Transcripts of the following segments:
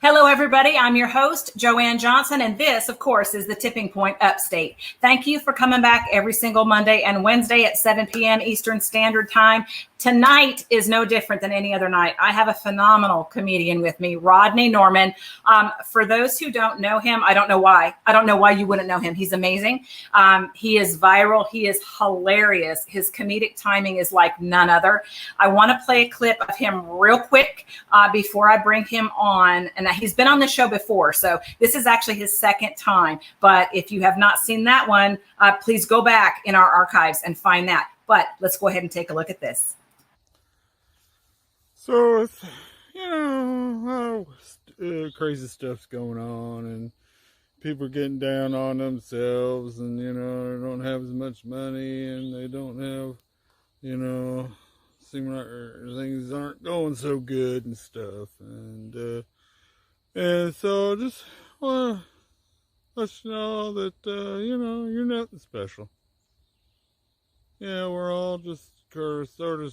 Hello, everybody. I'm your host, Joanne Johnson, and this, of course, is the Tipping Point Upstate. Thank you for coming back every single Monday and Wednesday at 7 p.m. Eastern Standard Time. Tonight is no different than any other night. I have a phenomenal comedian with me, Rodney Norman. For those who don't know him, I don't know why. I don't know why you wouldn't know him. He's amazing. He is viral. He is hilarious. His comedic timing is like none other. I want to play a clip of him real quick before I bring him on. And he's been on the show before, so this is actually his second time. But if you have not seen that one, please go back in our archives and find that. But let's go ahead and take a look at this. So, it's, crazy stuff's going on, and people are getting down on themselves, and, they don't have as much money, and they don't have, seem like things aren't going so good and stuff, and so I just want to let you know that, you're nothing special. Yeah, we're all just sort of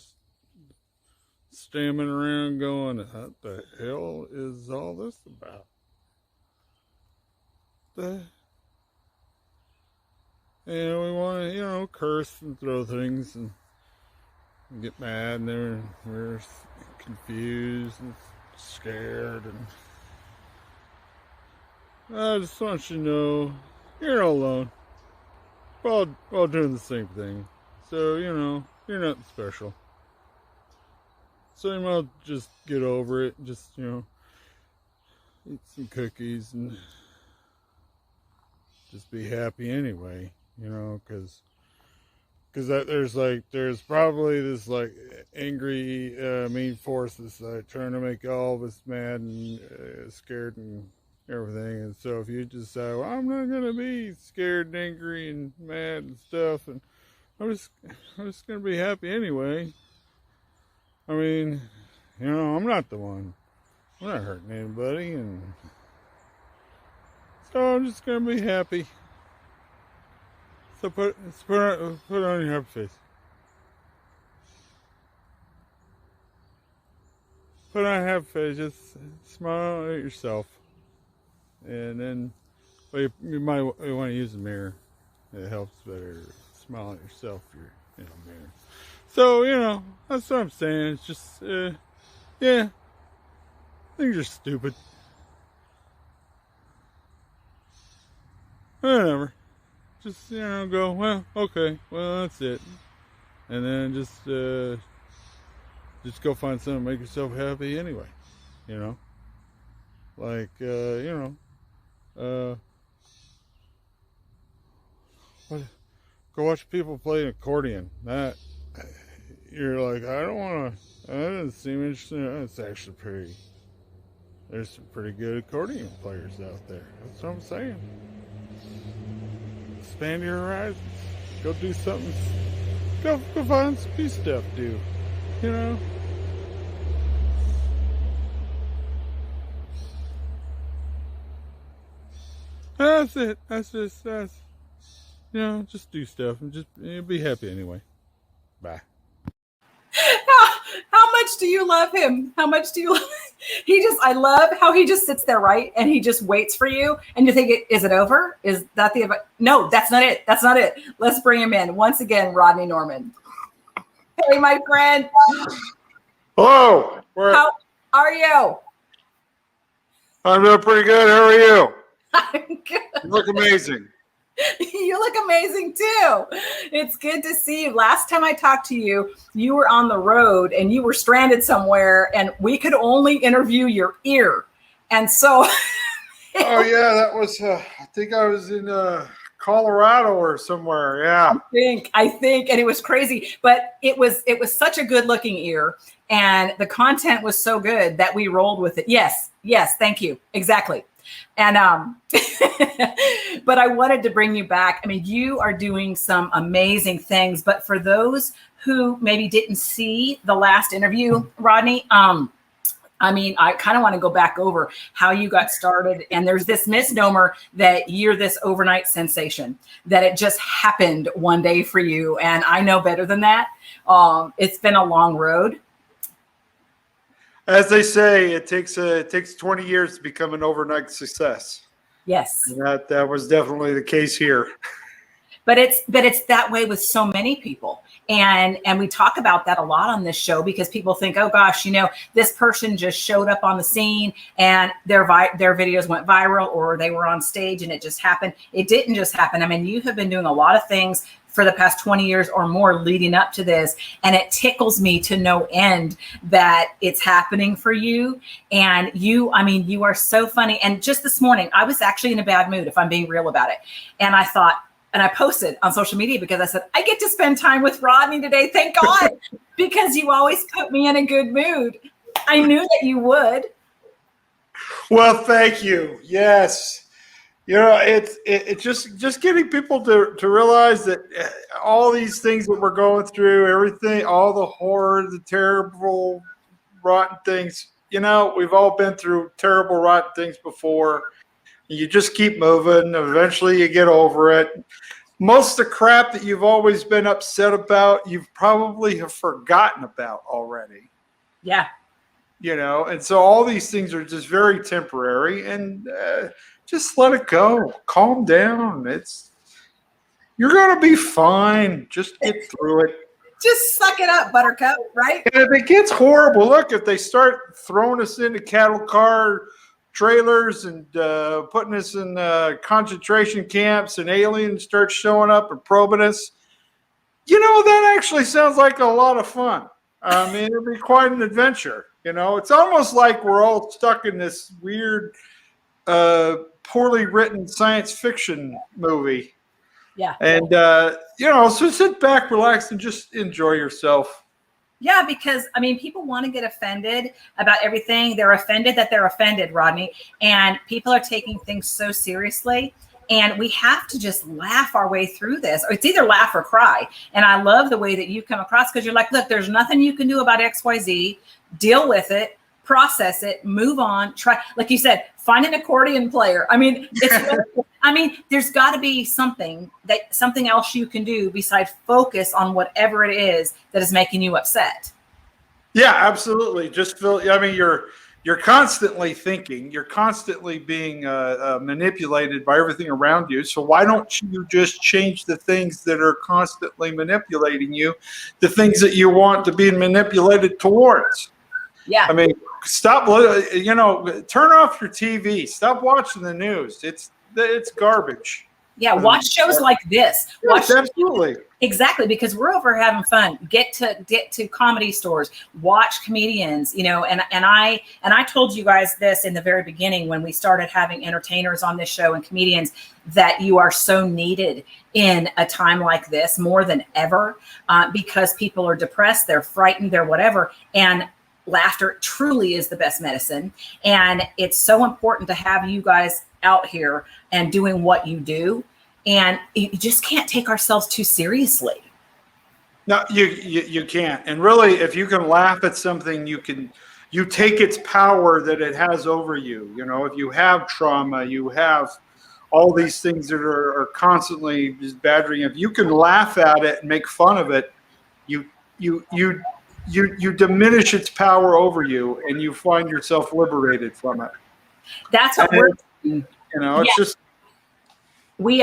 stammering around going, what the hell is all this about? And we want to, curse and throw things and get mad, and we're confused and scared, and I just want you to know you're not alone. We're all doing the same thing. So, you're nothing special. So you might just get over it and just, eat some cookies and just be happy anyway, because there's probably this angry, mean force that's trying to make all of us mad and scared and everything. And so if you just say, well, I'm not going to be scared and angry and mad and stuff, and I'm just going to be happy anyway. I mean, I'm not the one. I'm not hurting anybody, and so I'm just gonna be happy. So put on your happy face. Put on a happy face. Just smile at yourself, and then you might want to use a mirror. It helps better. Smile at yourself. You're in a mirror. So, that's what I'm saying. It's just, things are stupid. Whatever. Just, go, well, okay, well, that's it. And then just go find something to make yourself happy anyway. Go watch people play an accordion. You're like, I don't want to, that doesn't seem interesting. It's actually there's some pretty good accordion players out there. That's what I'm saying. Expand your horizons. Go do something. Go find some new stuff to do. That's it. That's just do stuff and just be happy anyway. Bye. How much do you love him? How much do you love I love how he just sits there, right? And he just waits for you. And you think, is it over? Is that no, that's not it. That's not it. Let's bring him in. Once again, Rodney Norman. Hey, my friend. Hello. How are you? I'm doing pretty good. How are you? I'm good. You look amazing. You look amazing too. It's good to see you. Last time I talked to you, you were on the road and you were stranded somewhere, and we could only interview your ear. And so oh yeah, that was I think I was in Colorado or somewhere. Yeah. I think and it was crazy, but it was such a good looking ear, and the content was so good that we rolled with it. Yes, thank you. Exactly. And but I wanted to bring you back. I mean, you are doing some amazing things, but for those who maybe didn't see the last interview, Rodney, I kind of want to go back over how you got started. And there's this misnomer that you're this overnight sensation, that it just happened one day for you. And I know better than that. It's been a long road. As they say, it takes 20 years to become an overnight success. Yes. And that was definitely the case here. But it's that way with so many people. And we talk about that a lot on this show because people think, oh gosh, this person just showed up on the scene and their videos went viral, or they were on stage and it just happened. It didn't just happen. I mean, you have been doing a lot of things for the past 20 years or more leading up to this. And it tickles me to no end that it's happening for you. And you are so funny. And just this morning, I was actually in a bad mood, if I'm being real about it. And I thought, and I posted on social media because I said, I get to spend time with Rodney today. Thank God, because you always put me in a good mood. I knew that you would. Well, thank you. Yes. It's just getting people to realize that all these things that we're going through, everything, all the horror, the terrible, rotten things, we've all been through terrible, rotten things before. You just keep moving. Eventually you get over it. Most of the crap that you've always been upset about, you've probably have forgotten about already. Yeah. And so all these things are just very temporary, and just let it go. Calm down. You're going to be fine. Just get through it. Just suck it up, Buttercup, right? And if it gets horrible, look, if they start throwing us into cattle car trailers and putting us in concentration camps, and aliens start showing up and probing us, that actually sounds like a lot of fun. I mean, it'd be quite an adventure. It's almost like we're all stuck in this weird, poorly written science fiction movie. Yeah. And, so sit back, relax, and just enjoy yourself. Yeah, because, people want to get offended about everything. They're offended that they're offended, Rodney. And people are taking things so seriously. And we have to just laugh our way through this. Or it's either laugh or cry. And I love the way that you come across, because you're like, look, there's nothing you can do about XYZ. Deal with it. Process it. Move on. Try. Like you said, find an accordion player. There's got to be something else you can do besides focus on whatever it is that is making you upset. Yeah, absolutely. Just you're constantly thinking, you're constantly being manipulated by everything around you. So why don't you just change the things that are constantly manipulating you, the things that you want to be manipulated towards? Yeah. Stop, turn off your TV. Stop watching the news. It's garbage. Yeah, watch shows like this. Yes, absolutely. Exactly, because we're over having fun. Get to comedy stores, watch comedians, and I told you guys this in the very beginning when we started having entertainers on this show and comedians, that you are so needed in a time like this more than ever, because people are depressed, they're frightened, they're whatever, and laughter truly is the best medicine. And it's so important to have you guys out here and doing what you do. And you just can't take ourselves too seriously. No, you can't. And really, if you can laugh at something, you take its power that it has over you. If you have trauma, you have all these things that are constantly just badgering you. If you can laugh at it and make fun of it, you diminish its power over you, and you find yourself liberated from it. That's what it's just. We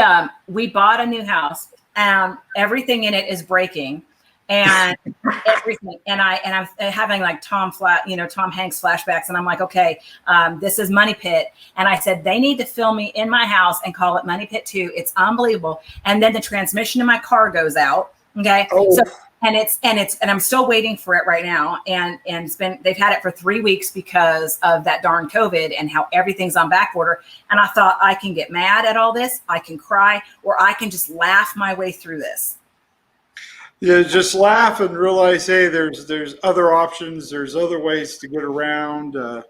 bought a new house, and everything in it is breaking, and everything. And I'm having like Tom Hanks flashbacks, and I'm like, okay, this is Money Pit, and I said they need to film me in my house and call it Money Pit 2. It's unbelievable. And then the transmission in my car goes out. Okay, so. And I'm still waiting for it right now. And they've had it for 3 weeks because of that darn COVID and how everything's on back order. And I thought, I can get mad at all this, I can cry, or I can just laugh my way through this. Yeah, just laugh and realize, hey, there's other options, there's other ways to get around. You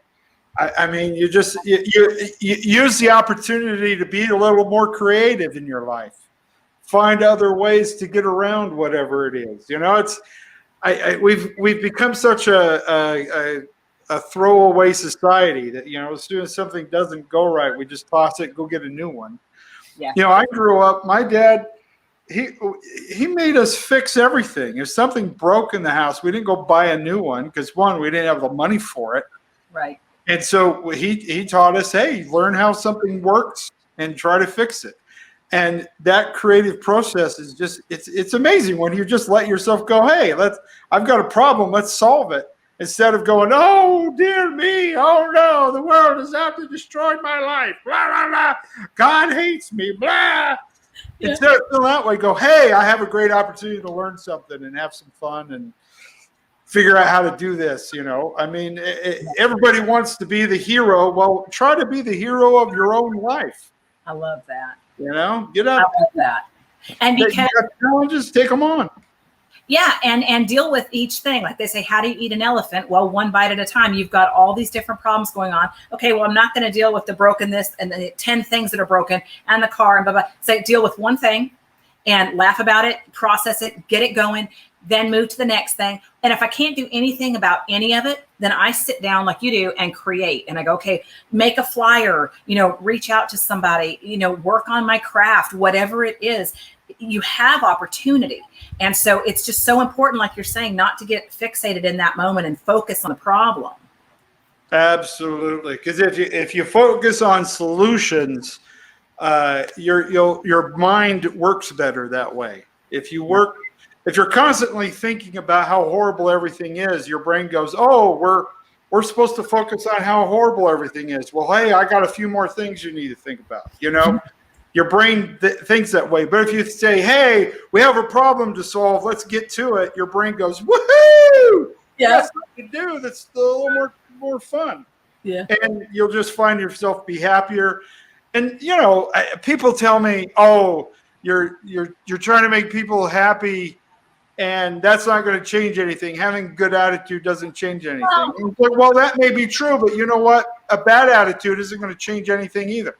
use the opportunity to be a little more creative in your life. Find other ways to get around whatever it is. We've become such a throwaway society that as soon as something doesn't go right, we just toss it, go get a new one. Yeah. I grew up. My dad, he made us fix everything. If something broke in the house, we didn't go buy a new one because one, we didn't have the money for it. Right. And so he taught us, hey, learn how something works and try to fix it. And that creative process is just it's amazing when you just let yourself go, hey, I've got a problem, let's solve it. Instead of going, oh dear me, oh no, the world is out to destroy my life. Blah blah blah. God hates me, blah. Yeah. Instead of feeling that way, go, hey, I have a great opportunity to learn something and have some fun and figure out how to do this. I mean, everybody wants to be the hero. Well, try to be the hero of your own life. I love that. Get up. I love that. And because challenges, take them on. Yeah, and deal with each thing. Like they say, how do you eat an elephant? Well, one bite at a time. You've got all these different problems going on. Okay, well, I'm not going to deal with the broken this and the 10 things that are broken and the car and blah, blah. So deal with one thing and laugh about it, process it, get it going, then move to the next thing. And if I can't do anything about any of it, then I sit down like you do and create. And I go, okay, make a flyer, reach out to somebody, work on my craft, whatever it is. You have opportunity. And so it's just so important, like you're saying, not to get fixated in that moment and focus on the problem. Absolutely. Because if you focus on solutions, your mind works better that way. If you're constantly thinking about how horrible everything is, your brain goes, oh, we're supposed to focus on how horrible everything is. Well, hey, I got a few more things you need to think about, Your brain thinks that way. But if you say, hey, we have a problem to solve, let's get to it, your brain goes, woohoo! Yeah. That's what you do. That's a little more fun. Yeah. And you'll just find yourself be happier. And, people tell me, oh, you're trying to make people happy, and that's not going to change anything. Having a good attitude doesn't change anything. Well, that may be true, but you know what? A bad attitude isn't going to change anything either.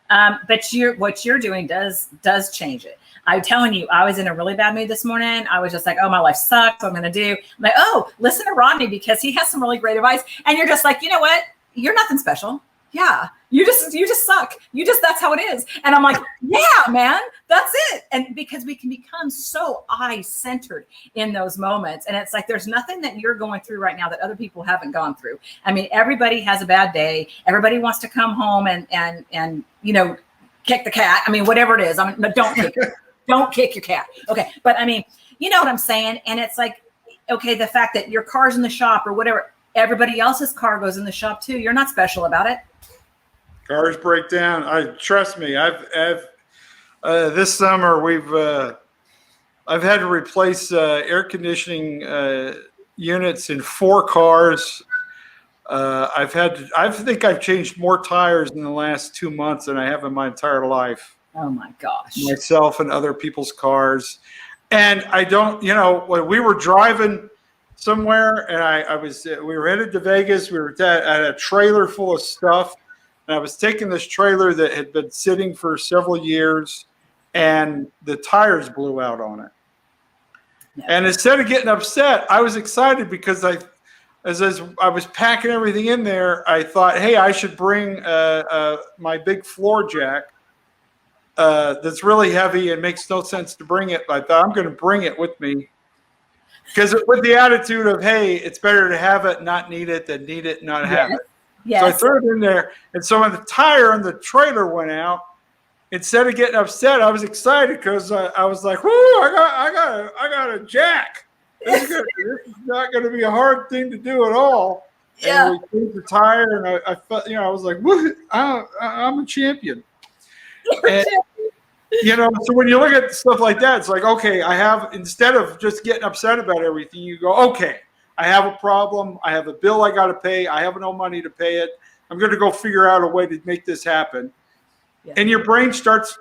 But what you're doing does change it. I'm telling you, I was in a really bad mood this morning. I was just like, oh, my life sucks. What I'm going to do? I'm like, oh, listen to Rodney because he has some really great advice. And you're just like, you know what? You're nothing special. Yeah. You just suck. That's how it is. And I'm like, yeah, man, that's it. And because we can become so I-centered in those moments. And it's like, there's nothing that you're going through right now that other people haven't gone through. I mean, everybody has a bad day. Everybody wants to come home and kick the cat. I mean, whatever it is. Don't kick your cat. Okay. But I mean, you know what I'm saying? And it's like, okay, the fact that your car's in the shop or whatever, everybody else's car goes in the shop too. You're not special about it. Cars break down. Trust me. I've this summer I've had to replace air conditioning units in 4 cars. I think I've changed more tires in the last 2 months than I have in my entire life. Oh my gosh. Myself and other people's cars. And I don't, when we were driving somewhere and we were headed to Vegas, we were at a trailer full of stuff. And I was taking this trailer that had been sitting for several years and the tires blew out on it. Yeah. And instead of getting upset, I was excited because as I was packing everything in there, I thought, hey, I should bring my big floor jack that's really heavy and makes no sense to bring it. But I thought I'm going to bring it with me because with the attitude of, hey, it's better to have it, not need it, than need it, not have it. Yes. So I threw it in there. And so when the tire on the trailer went out, instead of getting upset, I was excited because I was like, "Whoo! I got a jack. This is not going to be a hard thing to do at all." Yeah. And we changed the tire, and I felt, I was like, "Woo! I'm a champion." And, so when you look at stuff like that, it's like, okay, instead of just getting upset about everything, you go, okay, I have a problem. I have a bill I got to pay. I have no money to pay it. I'm going to go figure out a way to make this happen. Yeah. And your brain starts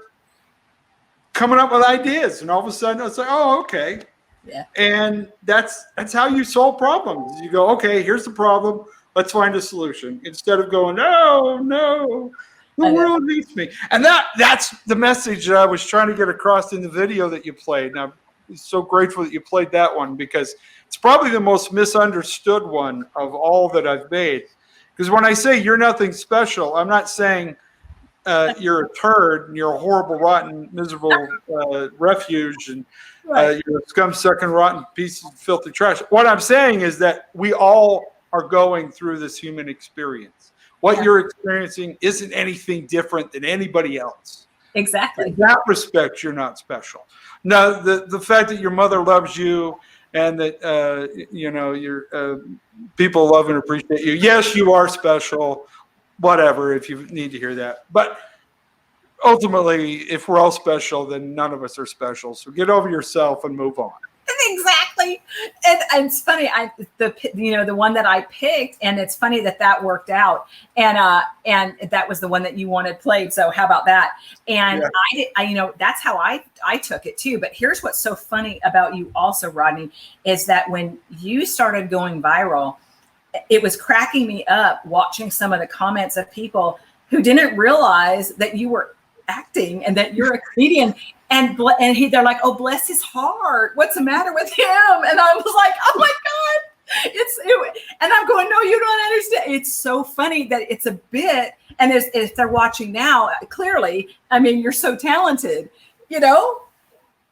coming up with ideas. And all of a sudden it's like, oh, okay. Yeah. And that's how you solve problems. You go, okay, here's the problem. Let's find a solution. Instead of going, no, the world hates me. And that's the message that I was trying to get across in the video that you played. And I'm so grateful that you played that one because it's probably the most misunderstood one of all that I've made. Because when I say you're nothing special, I'm not saying you're a turd and you're a horrible, rotten, miserable refuge and you're a scum-sucking, rotten piece of filthy trash. What I'm saying is that we all are going through this human experience. What you're experiencing isn't anything different than anybody else. Exactly. In that respect, you're not special. Now, the fact that your mother loves you and that your people love and appreciate you. Yes, you are special. Whatever, if you need to hear that. But ultimately, if we're all special, then none of us are special. So get over yourself and move on. Exactly. And it's funny, the one that I picked, and it's funny that worked out, and that was the one that you wanted played. So how about that? And that's how I took it too. But here's what's so funny about you also, Rodney, is that when you started going viral, it was cracking me up watching some of the comments of people who didn't realize that you were acting and that you're a comedian. And they're like, oh, bless his heart. What's the matter with him? And I was like, oh my God, and I'm going, no, you don't understand. It's so funny that it's a bit. And if they're watching now, clearly, I mean, you're so talented,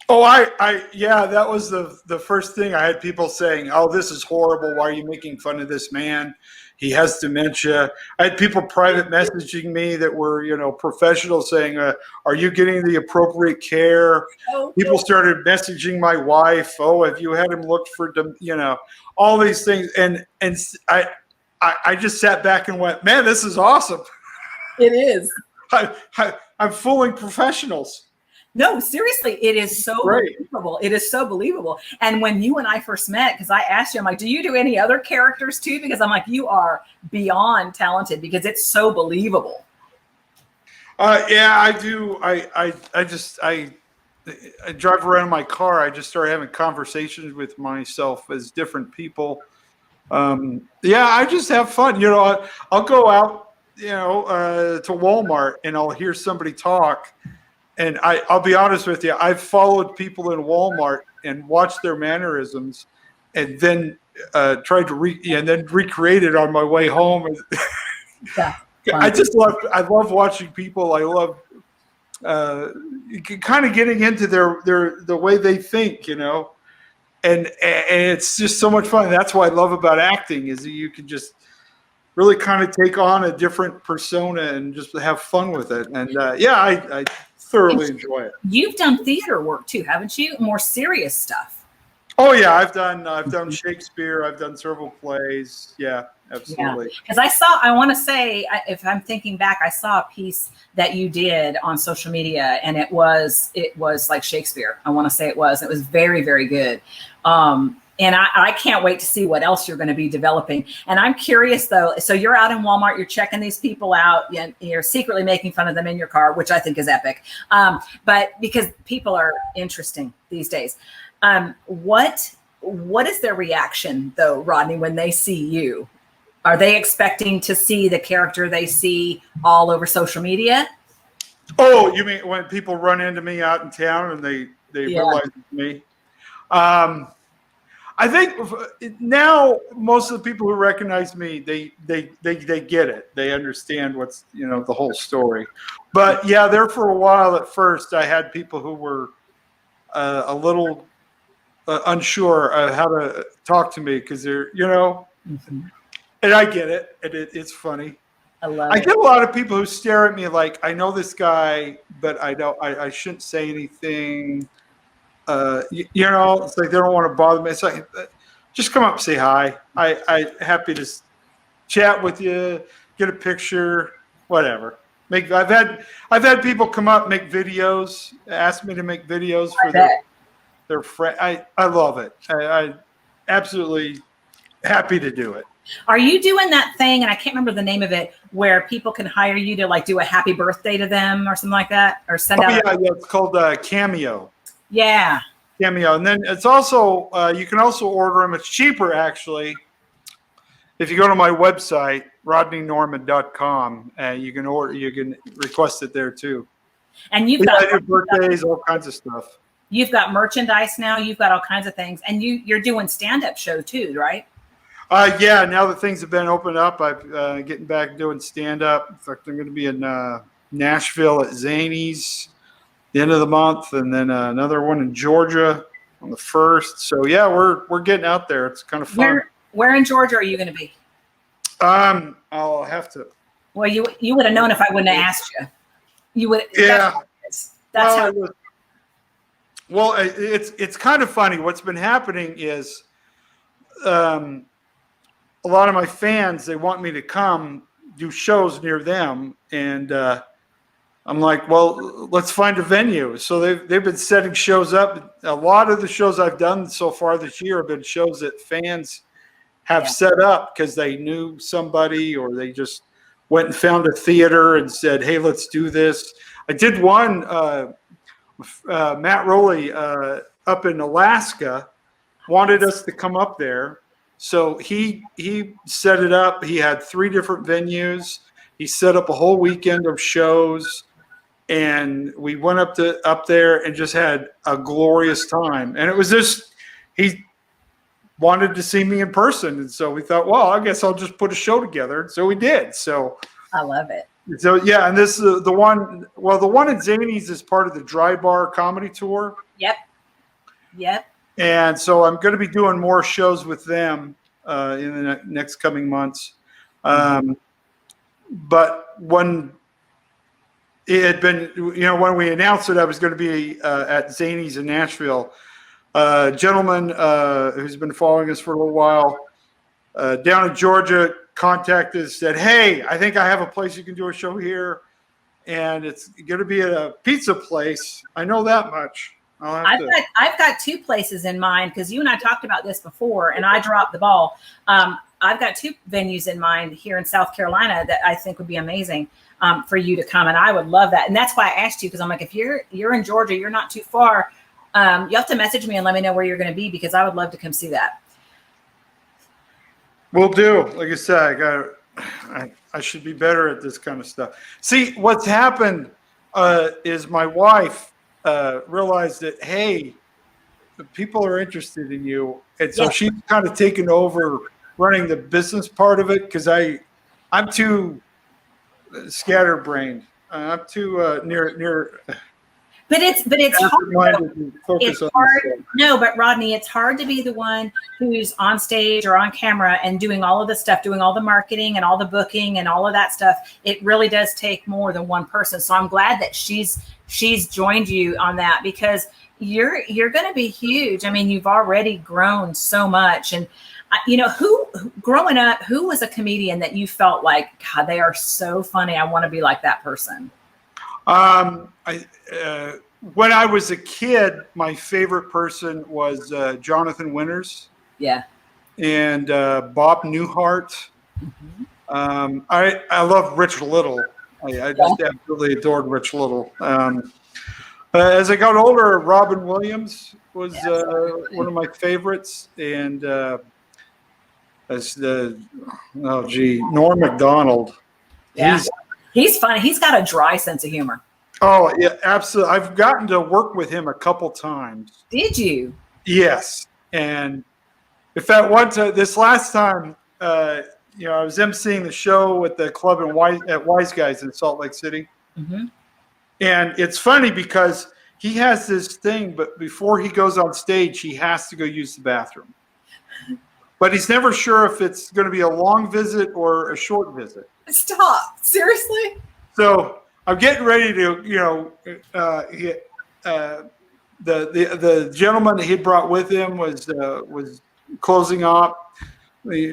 Oh, that was the first thing. I had people saying, oh, this is horrible. Why are you making fun of this man? He has dementia. I had people private messaging me that were, professionals saying, are you getting the appropriate care? Okay. People started messaging my wife. Oh, have you had him looked for, all these things. And I just sat back and went, man, this is awesome. It is. I'm fooling professionals. No, seriously, it is so Great. believable. It is so believable. And when you and I first met, because I asked you, I'm like, do you do any other characters too? Because I'm like, you are beyond talented because it's so believable. Yeah, I do. I drive around in my car. I just start having conversations with myself as different people. Yeah, I just have fun. I'll go out, to Walmart and I'll hear somebody talk. And I'll be honest with you, I've followed people in Walmart and watched their mannerisms, and then tried to recreate it on my way home. Yeah, I love watching people. I love kind of getting into the way they think, and it's just so much fun. That's what I love about acting is that you can just really kind of take on a different persona and just have fun with it. And I thoroughly enjoy it. You've done theater work too, haven't you? More serious stuff. Oh yeah, I've done Shakespeare. I've done several plays. Yeah, absolutely. Because I want to say, if I'm thinking back, I saw a piece that you did on social media, and it was like Shakespeare. I want to say it was very, very good. And I can't wait to see what else you're going to be developing. And I'm curious, though. So you're out in Walmart, you're checking these people out, and you're secretly making fun of them in your car, which I think is epic. But because people are interesting these days. What is their reaction, though, Rodney, when they see you? Are they expecting to see the character they see all over social media? Oh, you mean when people run into me out in town and they realize it's me? I think now most of the people who recognize me, they get it. They understand what's, the whole story. But yeah, there for a while at first, I had people who were a little unsure of how to talk to me because they're, Mm-hmm. And I get it. And it's funny. I get a lot of people who stare at me like, I know this guy, but I shouldn't say anything. It's like they don't want to bother me. It's like, just come up and say hi. I happy to chat with you, get a picture, whatever. I've had people come up, make videos, ask me to make videos for their friend. I love it. I absolutely happy to do it. Are you doing that thing, and I can't remember the name of it, where people can hire you to like do a happy birthday to them or something like that, or send out? Yeah, it's called Cameo. Yeah. Cameo. And then it's also, you can also order them. It's cheaper, actually. If you go to my website, rodneynorman.com, you can request it there too. And you've got your birthdays, all kinds of stuff. You've got merchandise now. You've got all kinds of things. And you're doing stand-up show too, right? Yeah, now that things have been opened up, I'm getting back doing stand-up. In fact, I'm going to be in Nashville at Zany's the end of the month, and then another one in Georgia on the 1st. So yeah, we're getting out there. It's kind of fun. Where in Georgia are you going to be? I'll have to. Well, you would have known if I wouldn't have asked you. You would. Yeah. That's how. Well, it's kind of funny. What's been happening is a lot of my fans, they want me to come do shows near them, and I'm like, well, let's find a venue. So they've been setting shows up. A lot of the shows I've done so far this year have been shows that fans have set up because they knew somebody, or they just went and found a theater and said, hey, let's do this. I did one, Matt Rowley up in Alaska wanted us to come up there. So he set it up. He had 3 different venues. He set up a whole weekend of shows, and we went up there and just had a glorious time. And it was just, he wanted to see me in person, and so we thought, well, I guess I'll just put a show together. So we did. So I love it. So yeah, and this is the one. Well, the one in Zanies is part of the Dry Bar Comedy Tour. Yep. And so I'm going to be doing more shows with them in the next coming months. But when it had been, when we announced it, I was going to be at Zanies in Nashville. A gentleman who's been following us for a little while down in Georgia contacted us, said, hey, I think I have a place you can do a show here, and it's going to be at a pizza place. I know that much. I've got 2 places in mind, because you and I talked about this before, and I dropped the ball. I've got 2 venues in mind here in South Carolina that I think would be amazing for you to come, and I would love that. And that's why I asked you, because I'm like, if you're in Georgia, you're not too far. You have to message me and let me know where you're going to be, because I would love to come see that. Will do. Like I said, I should be better at this kind of stuff. See, what's happened is my wife realized that, hey, people are interested in you. And so she's kind of taken over running the business part of it, because I'm too scatterbrained. I'm too near. But it's hard. It's hard. No, but Rodney, it's hard to be the one who's on stage or on camera and doing all of the stuff, doing all the marketing and all the booking and all of that stuff. It really does take more than one person. So I'm glad that she's joined you on that, because you're going to be huge. I mean, you've already grown so much. And who growing up, who was a comedian that you felt like, God, they are so funny, I want to be like that person? When I was a kid, my favorite person was Jonathan Winters. Yeah. And Bob Newhart. Mm-hmm. I love Rich Little. I just absolutely adored Rich Little. As I got older, Robin Williams was one of my favorites, and Norm Macdonald. Yeah. He's funny. He's got a dry sense of humor. Oh, yeah, absolutely. I've gotten to work with him a couple times. Did you? Yes. And in fact, this last time, I was emceeing the show at the club at Wise Guys in Salt Lake City. Mm-hmm. And it's funny because he has this thing, but before he goes on stage, he has to go use the bathroom. But he's never sure if it's going to be a long visit or a short visit. Stop. Seriously? So I'm getting ready to, the gentleman that he brought with him was closing up,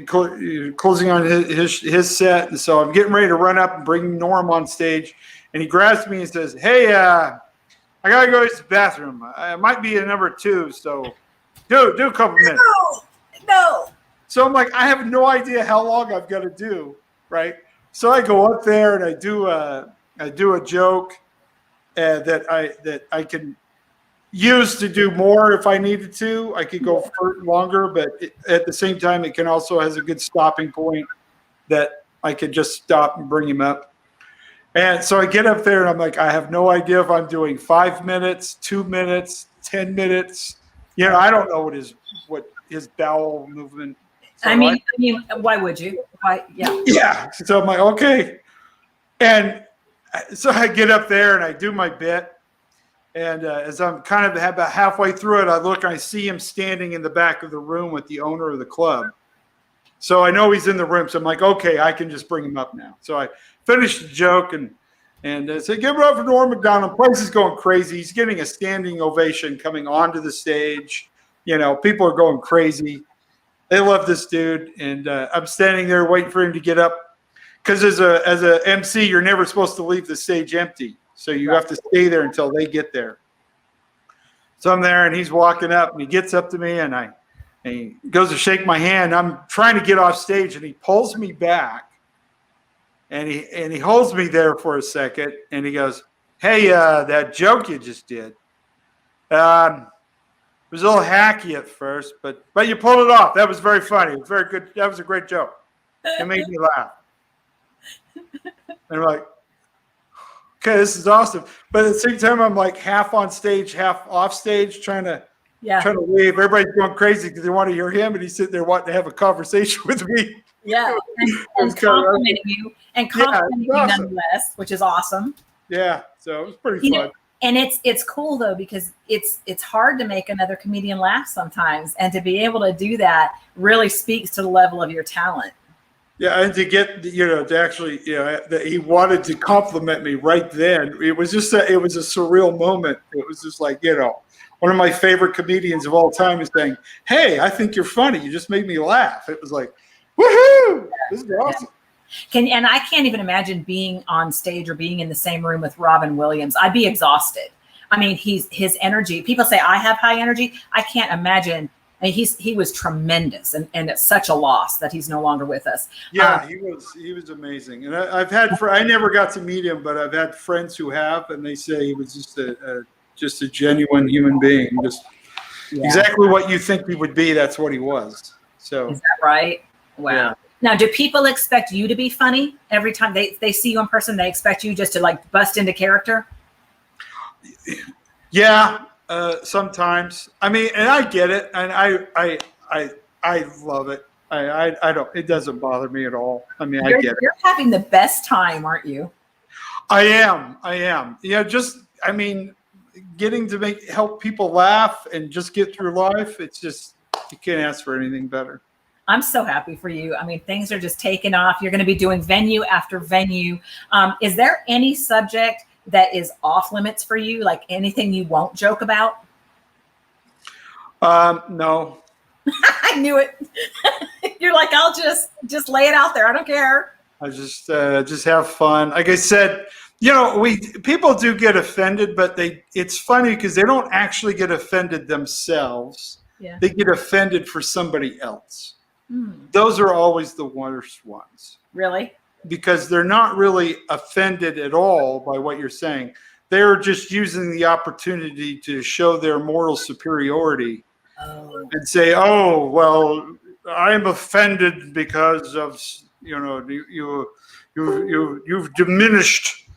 closing on his set, and so I'm getting ready to run up and bring Norm on stage, and he grabs me and says, "Hey, I gotta go use the bathroom. I might be a number 2, so do a couple minutes." No. So I'm like, I have no idea how long I've got to do, right? So I go up there and I do a joke that I can use to do more if I needed to. I could go longer, but at the same time, it can also has a good stopping point that I could just stop and bring him up. And so I get up there and I'm like, I have no idea if I'm doing 5 minutes, 2 minutes, 10 minutes. I don't know what his bowel movement. So I mean, why would you? Why? Yeah. Yeah. So I'm like, okay. And so I get up there and I do my bit. And as I'm kind of about halfway through it, I look and I see him standing in the back of the room with the owner of the club. So I know he's in the room. So I'm like, okay, I can just bring him up now. So I finished the joke and said, give it up for Norm McDonald. The place is going crazy. He's getting a standing ovation coming onto the stage. You know, people are going crazy. They love this dude. And I'm standing there waiting for him to get up. Because as a MC, you're never supposed to leave the stage empty. So you have to stay there until they get there. So I'm there, and he's walking up, and he gets up to me, and he goes to shake my hand. I'm trying to get off stage, and he pulls me back, and he holds me there for a second, and he goes, "Hey, that joke you just did, it was a little hacky at first, but you pulled it off. That was very funny. It was very good. That was a great joke. It made me laugh." And I'm like, okay, this is awesome. But at the same time, I'm like half on stage, half off stage, trying to wave. Everybody's going crazy because they want to hear him, and he's sitting there wanting to have a conversation with me. Yeah, and complimenting you, and complimenting you nonetheless, which is awesome. Yeah, so it was pretty fun. And it's cool though, because it's hard to make another comedian laugh sometimes, and to be able to do that really speaks to the level of your talent. Yeah, and to get, to actually, that he wanted to compliment me right then. It was just it was a surreal moment. It was just like, one of my favorite comedians of all time is saying, "Hey, I think you're funny. You just made me laugh." It was like, woohoo! This is awesome. And I can't even imagine being on stage or being in the same room with Robin Williams. I'd be exhausted. I mean, his energy. People say I have high energy. I can't imagine. I mean, he was tremendous, and it's such a loss that he's no longer with us. Yeah, he was amazing, and I've had I never got to meet him, but I've had friends who have, and they say he was just a genuine human being, just exactly what you think he would be. That's what he was. So is that right? Wow. Yeah. Now, do people expect you to be funny every time they see you in person? They expect you just to like bust into character? Yeah. Sometimes, I mean, and I get it, and I love it. I don't. It doesn't bother me at all. I mean, I get it. You're having the best time, aren't you? I am. Yeah, I mean, getting to help people laugh and just get through life. It's just, you can't ask for anything better. I'm so happy for you. I mean, things are just taking off. You're going to be doing venue after venue. Is there any subject that is off limits for you, like anything you won't joke about? No. I knew it. You're like, I'll just lay it out there. I don't care. I just have fun. Like I said, people do get offended, but it's funny because they don't actually get offended themselves. Yeah. They get offended for somebody else. Those are always the worst ones. Really? Because they're not really offended at all by what you're saying. They're just using the opportunity to show their moral superiority and say, "Oh, well, I'm offended because of you've diminished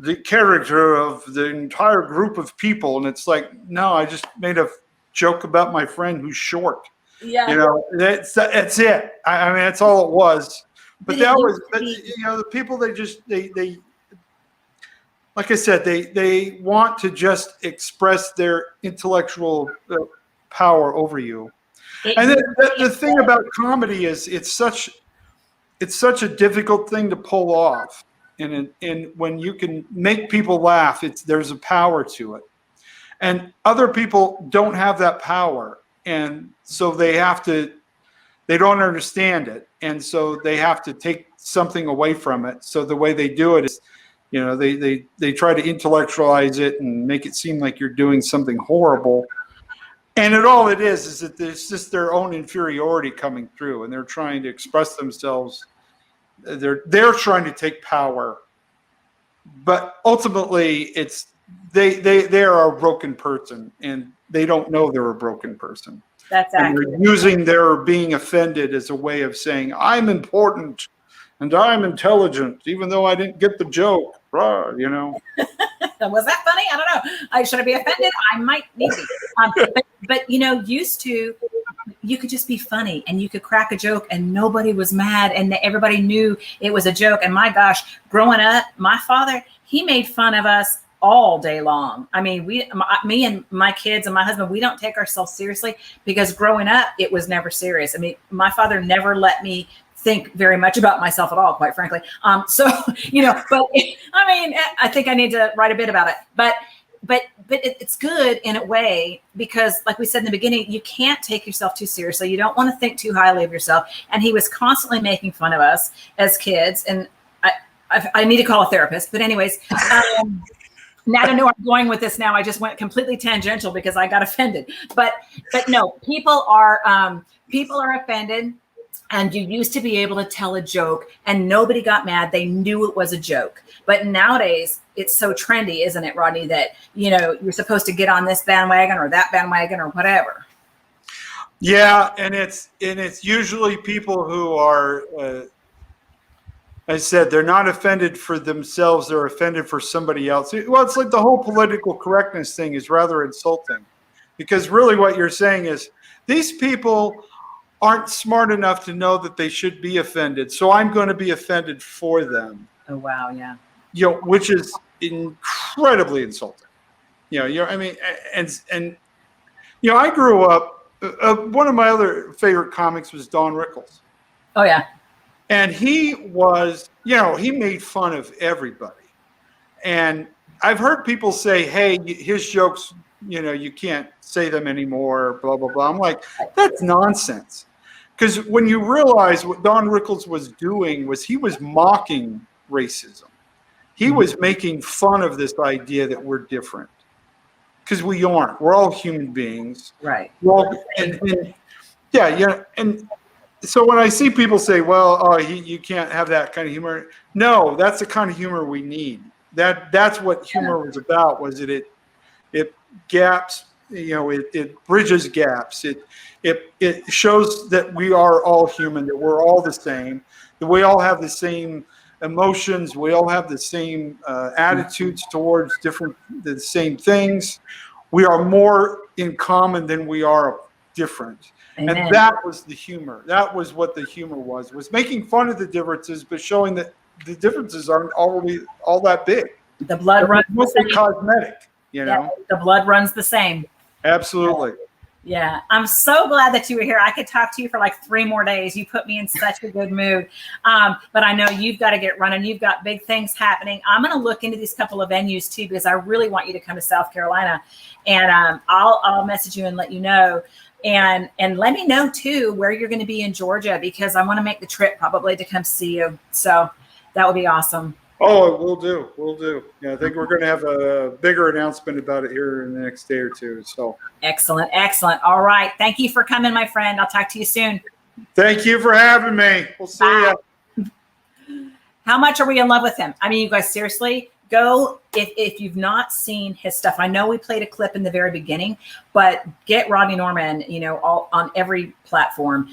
the character of the entire group of people." And it's like, no, I just made a joke about my friend who's short. Yeah, that's it. I mean, that's all it was. But the people, they like I said, they want to just express their intellectual power over you. And the thing about comedy is it's such a difficult thing to pull off. And when you can make people laugh, there's a power to it. And other people don't have that power, and so they don't understand it. And so they have to take something away from it. So the way they do it is, they try to intellectualize it and make it seem like you're doing something horrible. And all it is that there's just their own inferiority coming through, and they're trying to express themselves. They're trying to take power, but ultimately they are a broken person, and they don't know they're a broken person. That's accurate. And they're using their being offended as a way of saying, "I'm important and I'm intelligent, even though I didn't get the joke." Was that funny? I don't know. Should I be offended? I might need to. But used to, you could just be funny and you could crack a joke and nobody was mad and everybody knew it was a joke. And my gosh, growing up, my father, he made fun of us all day long. I mean, me and my kids and my husband, we don't take ourselves seriously because growing up, it was never serious. I mean, my father never let me think very much about myself at all, quite frankly. So, but I mean, I think I need to write a bit about it, but it's good in a way because, like we said in the beginning, you can't take yourself too seriously. You don't want to think too highly of yourself. And he was constantly making fun of us as kids. And I need to call a therapist. But anyways, now I know I'm going with this. Now I just went completely tangential because I got offended. But no, people are offended. And you used to be able to tell a joke and nobody got mad. They knew it was a joke. But nowadays it's so trendy, isn't it, Rodney, that, you're supposed to get on this bandwagon or that bandwagon or whatever. Yeah. And it's usually people who are, I said, they're not offended for themselves. They're offended for somebody else. Well, it's like the whole political correctness thing is rather insulting because really what you're saying is these people aren't smart enough to know that they should be offended. So I'm going to be offended for them. Oh, wow. Yeah. Which is incredibly insulting. I mean, and I grew up, one of my other favorite comics was Don Rickles. Oh, yeah. And he was, he made fun of everybody. And I've heard people say, hey, his jokes, you can't say them anymore, blah, blah, blah. I'm like, that's nonsense. Because when you realize what Don Rickles was doing was he was mocking racism. He was making fun of this idea that we're different. Because we aren't. We're all human beings. Right. And so when I see people say, well, you can't have that kind of humor. No, that's the kind of humor we need. That's what humor was about, was that it gaps, it bridges gaps. It shows that we are all human, that we're all the same, that we all have the same emotions, we all have the same attitudes towards the same things. We are more in common than we are different. Amen. And that was the humor. That was what the humor was making fun of the differences, but showing that the differences aren't already all that big. The blood runs the same. Cosmetic, Yeah, the blood runs the same. Absolutely. Yeah, I'm so glad that you were here. I could talk to you for like 3 more days. You put me in such a good mood. But I know you've got to get running. You've got big things happening. I'm going to look into these couple of venues too, because I really want you to come to South Carolina. And I'll message you and let you know. And let me know too where you're going to be in Georgia, because I want to make the trip probably to come see you. So that would be awesome. Oh, we'll do. Yeah, I think we're going to have a bigger announcement about it here in the next day or two. So excellent. All right. Thank you for coming, my friend. I'll talk to you soon. Thank you for having me. We'll see you. How much are we in love with him? I mean, you guys, seriously, go if you've not seen his stuff. I know we played a clip in the very beginning, but get Rodney Norman, all on every platform.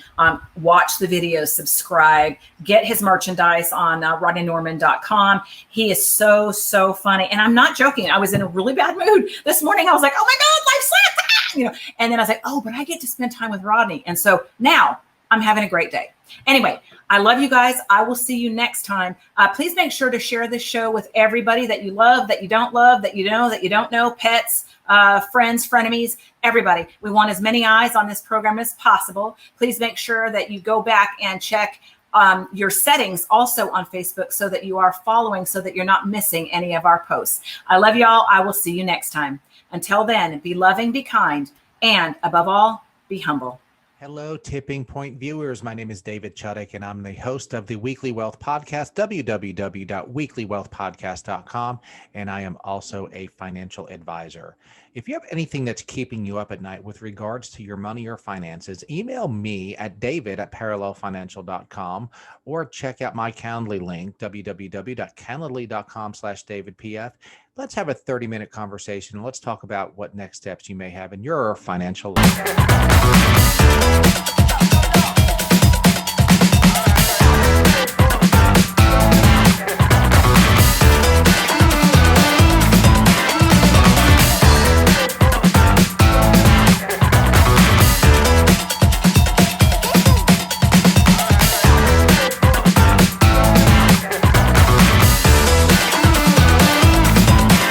Watch the videos, subscribe, get his merchandise on rodneynorman.com. He is so funny, and I'm not joking. I was in a really bad mood this morning. I was like, oh my God, life sucks, and then I was like, oh, but I get to spend time with Rodney, and so now I'm having a great day. Anyway, I love you guys. I will see you next time. Please make sure to share this show with everybody that you love, that you don't love, that you know, that you don't know, pets, friends, frenemies, everybody. We want as many eyes on this program as possible. Please make sure that you go back and check your settings also on Facebook so that you are following, so that you're not missing any of our posts. I love y'all. I will see you next time. Until then, be loving, be kind, and above all, be humble. Hello, Tipping Point viewers. My name is David Chuddick, and I'm the host of the Weekly Wealth Podcast, www.weeklywealthpodcast.com, and I am also a financial advisor. If you have anything that's keeping you up at night with regards to your money or finances, email me at david@parallelfinancial.com, or check out my Calendly link, www.calendly.com/davidpf. Let's have a 30-minute conversation. Let's talk about what next steps you may have in your financial life.